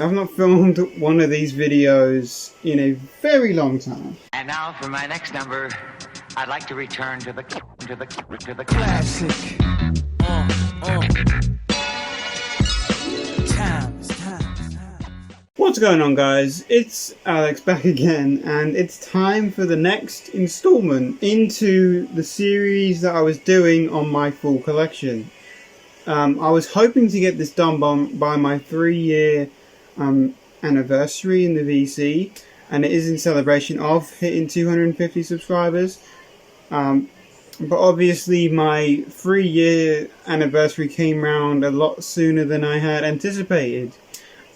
I've not filmed one of these videos in a very long time. And now for my next number, I'd like to return to the classic. What's going on, guys? It's Alex back again, and it's time for the next installment into the series that I was doing on my full collection. I was hoping to get this done by my 3-year anniversary in the VC, and it is in celebration of hitting 250 subscribers. But obviously my 3-year anniversary came round a lot sooner than I had anticipated,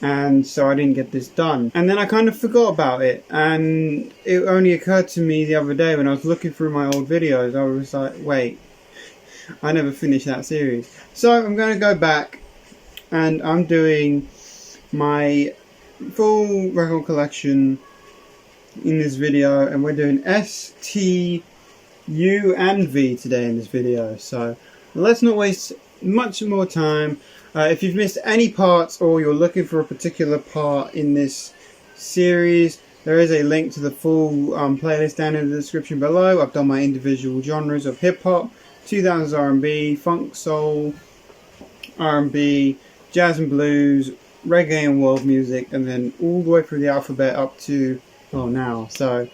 and so I didn't get this done. And then I kind of forgot about it, and it only occurred to me the other day when I was looking through my old videos. I was like, wait, I never finished that series. So I'm going to go back, and I'm doing my full record collection in this video, and we're doing S, T, U and V today in this video. So let's not waste much more time. If you've missed any parts or you're looking for a particular part in this series, there is a link to the full playlist down in the description below. I've done my individual genres of hip-hop, 2000s R&B, funk, soul, R&B, jazz and blues, reggae and world music, and then all the way through the alphabet up to now. So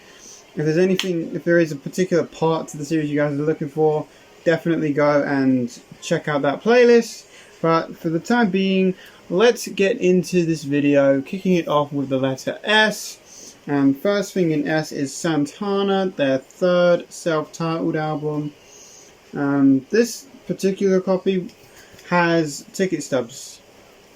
if there is a particular part to the series you guys are looking for, definitely go and check out that playlist. But for the time being, let's get into this video, kicking it off with the letter S. And first thing in S is Santana, their third self-titled album. This particular copy has ticket stubs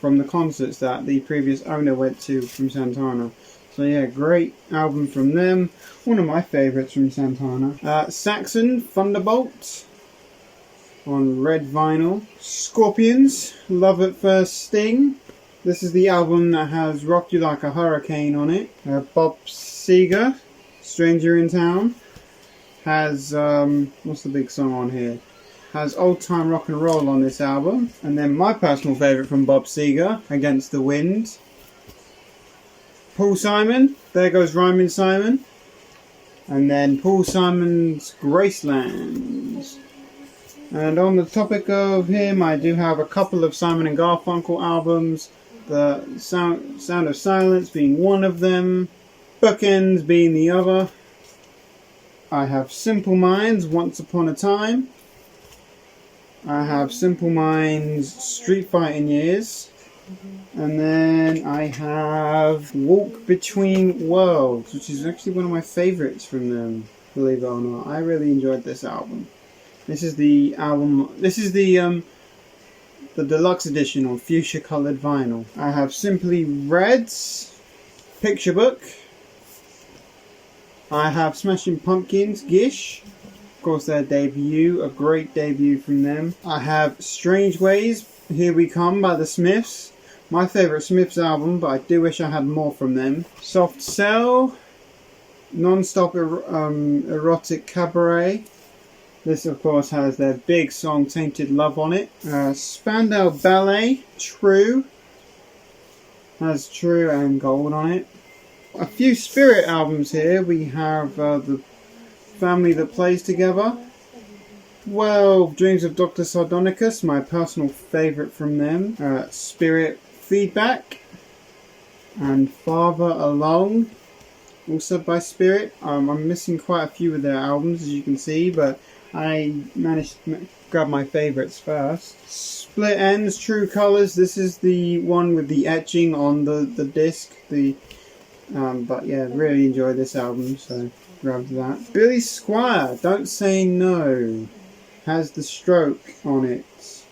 from the concerts that the previous owner went to from Santana. So yeah, great album from them. One of my favourites from Santana. Saxon, Thunderbolt on red vinyl. Scorpions, Love at First Sting. This is the album that has Rock You Like a Hurricane on it. Bob Seger, Stranger in Town. Has, what's the big song on here? Has Old Time Rock and Roll on this album. And then my personal favourite from Bob Seger, Against the Wind. Paul Simon, There Goes Rhyming Simon. And then Paul Simon's Graceland. And on the topic of him, I do have a couple of Simon and Garfunkel albums. The Sound of Silence being one of them. Bookends being the other. I have Simple Minds, Once Upon a Time. I have Simple Minds, Street Fighting Years. And then I have Walk Between Worlds, which is actually one of my favourites from them, believe it or not. I really enjoyed this album. This is the album, this is the deluxe edition on fuchsia coloured vinyl. I have Simply Red's Picture Book. I have Smashing Pumpkins, Gish. Of course, their debut, a great debut from them. I have Strange Ways, Here We Come by the Smiths. My favourite Smiths album, but I do wish I had more from them. Soft Cell, Non-Stop Erotic Cabaret. This, of course, has their big song Tainted Love on it. Spandau Ballet, True. Has True and Gold on it. A few Spirit albums here. We have The Family That Plays Together. 12 Dreams of Dr. Sardonicus, my personal favourite from them. Spirit Feedback. And Farther Along, also by Spirit. I'm missing quite a few of their albums, as you can see, but I managed to grab my favourites first. Split Ends, True Colours. This is the one with the etching on the disc. But yeah, really enjoyed this album, so grabbed that. Billy Squire, Don't Say No, has The Stroke on it.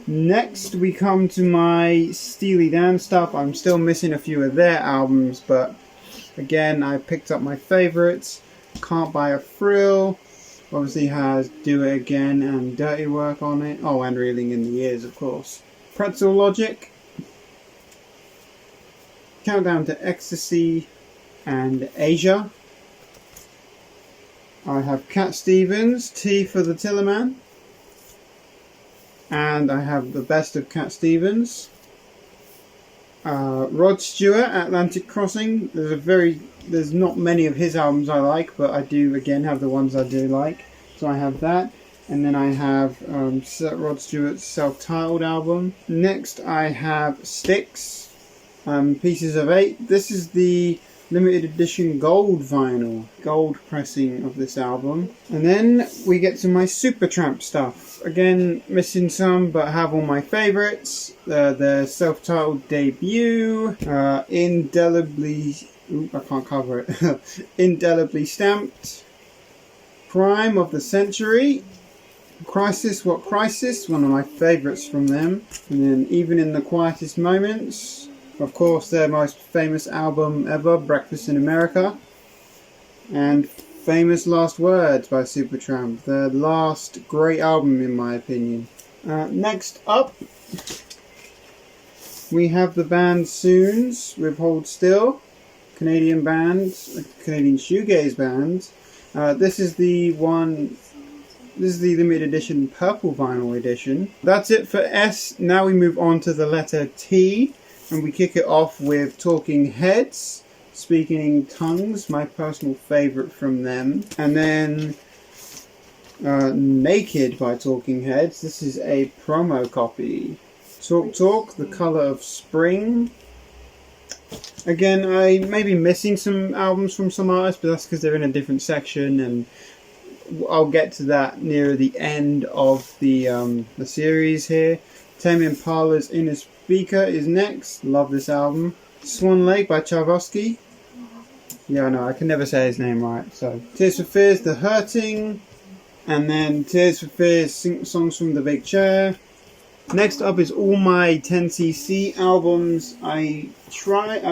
Next we come to my Steely Dan stuff. I'm still missing a few of their albums, but again, I picked up my favourites. Can't Buy a Thrill. Obviously has Do It Again and Dirty Work on it. Oh, and Reeling in the Years, of course. Pretzel Logic. Countdown to Ecstasy and Asia. I have Cat Stevens, T for the Tillerman. And I have the best of Cat Stevens. Rod Stewart, Atlantic Crossing. There's not many of his albums I like, but I do again have the ones I do like. So I have that, and then I have Rod Stewart's self-titled album. Next I have Sticks, Pieces of 8. This is the limited edition gold vinyl, gold pressing of this album. And then we get to my Supertramp stuff. Again, missing some, but have all my favourites. Their self-titled debut, indelibly... Ooh, I can't cover it. Indelibly Stamped, Prime of the Century, Crisis What Crisis, one of my favourites from them. And then Even in the Quietest Moments. Of course, their most famous album ever, Breakfast in America. And Famous Last Words by Supertramp, their last great album in my opinion. Next up, we have the band Soons with Hold Still, Canadian band, Canadian shoegaze band. This is the limited edition purple vinyl edition. That's it for S. Now we move on to the letter T. And we kick it off with Talking Heads, Speaking Tongues, my personal favourite from them. And then Naked by Talking Heads. This is a promo copy. Talk Talk, The Colour of Spring. Again, I may be missing some albums from some artists, but that's because they're in a different section, and I'll get to that near the end of the series here. Tame Impala's Inner Speaker is next. Love this album. Swan Lake by Tchaikovsky. Yeah, I know, I can never say his name right. So Tears for Fears, The Hurting. And then Tears for Fears, Songs from the Big Chair. Next up is all my 10cc albums. I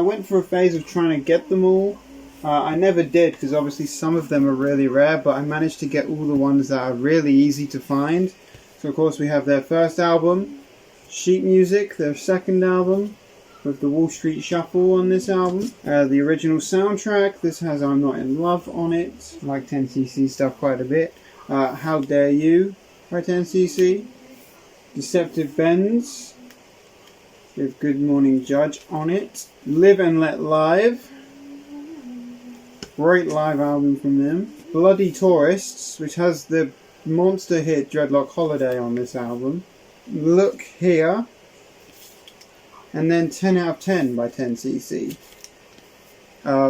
went for a phase of trying to get them all. I never did, because obviously some of them are really rare, but I managed to get all the ones that are really easy to find. So of course we have their first album, Sheet Music, their second album, with the Wall Street Shuffle on this album. The original soundtrack, this has I'm Not In Love on it. I like 10cc stuff quite a bit. How Dare You by 10cc. Deceptive Bends with Good Morning Judge on it. Live and Let Live. Great live album from them. Bloody Tourists, which has the monster hit Dreadlock Holiday on this album. Look Here. And then 10 Out of 10 by 10cc.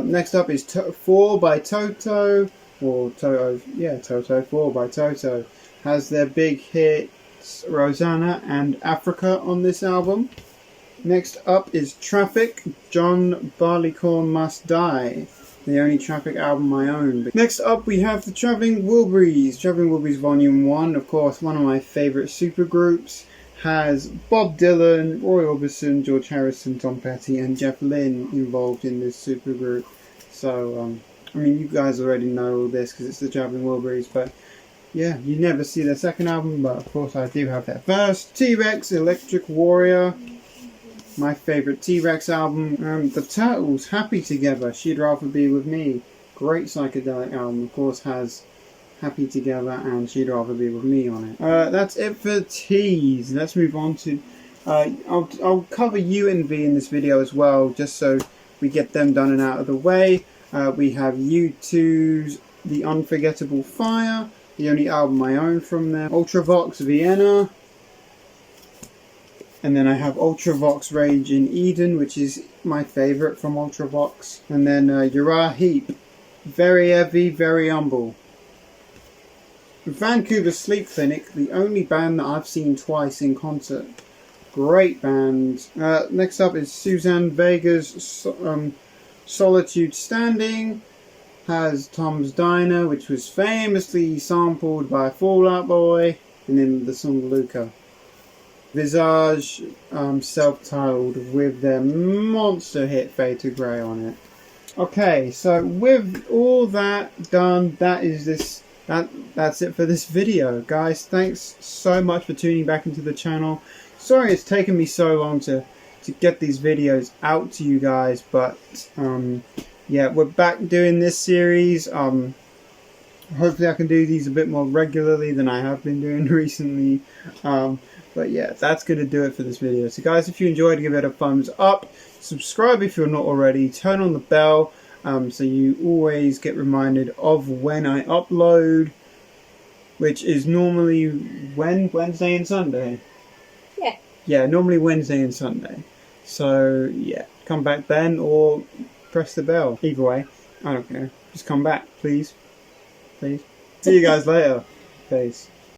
Next up is 4 by Toto. Or Toto, yeah, Toto. 4 by Toto. Has their big hit Rosanna and Africa on this album. Next up is Traffic, John Barleycorn Must Die, the only Traffic album I own. Next up we have the Travelling Wilburys, Volume 1, of course one of my favourite supergroups, has Bob Dylan, Roy Orbison, George Harrison, Tom Petty and Jeff Lynne involved in this supergroup. So, I mean you guys already know all this because it's the Travelling Wilburys, but yeah, you never see their second album, but of course I do have that first. T-Rex, Electric Warrior, my favourite T-Rex album. The Turtles, Happy Together, She'd Rather Be With Me. Great psychedelic album, of course has Happy Together and She'd Rather Be With Me on it. That's it for T's. Let's move on to... I'll cover U and V in this video as well, just so we get them done and out of the way. We have U2's The Unforgettable Fire, the only album I own from them. Ultravox Vienna. And then I have Ultravox Rage in Eden, which is my favourite from Ultravox. And then Uriah Heep. Very Heavy, Very Humble. Vancouver Sleep Clinic, the only band that I've seen twice in concert. Great band. Next up is Suzanne Vega's Solitude Standing. Has Tom's Diner, which was famously sampled by Fall Out Boy, and then the song Luca. Visage, self-titled, with their monster hit Fade to Grey on it. Okay, so with all that done, that's it for this video, guys. Thanks so much for tuning back into the channel. Sorry it's taken me so long to get these videos out to you guys, but yeah, we're back doing this series. Hopefully I can do these a bit more regularly than I have been doing recently. But yeah, that's going to do it for this video. So guys, if you enjoyed, give it a thumbs up. Subscribe if you're not already. Turn on the bell so you always get reminded of when I upload, which is normally Wednesday and Sunday. Yeah. Yeah, normally Wednesday and Sunday. So yeah, come back then or press the bell. Either way, I don't care. Just come back, please. Please. See you guys later. Peace.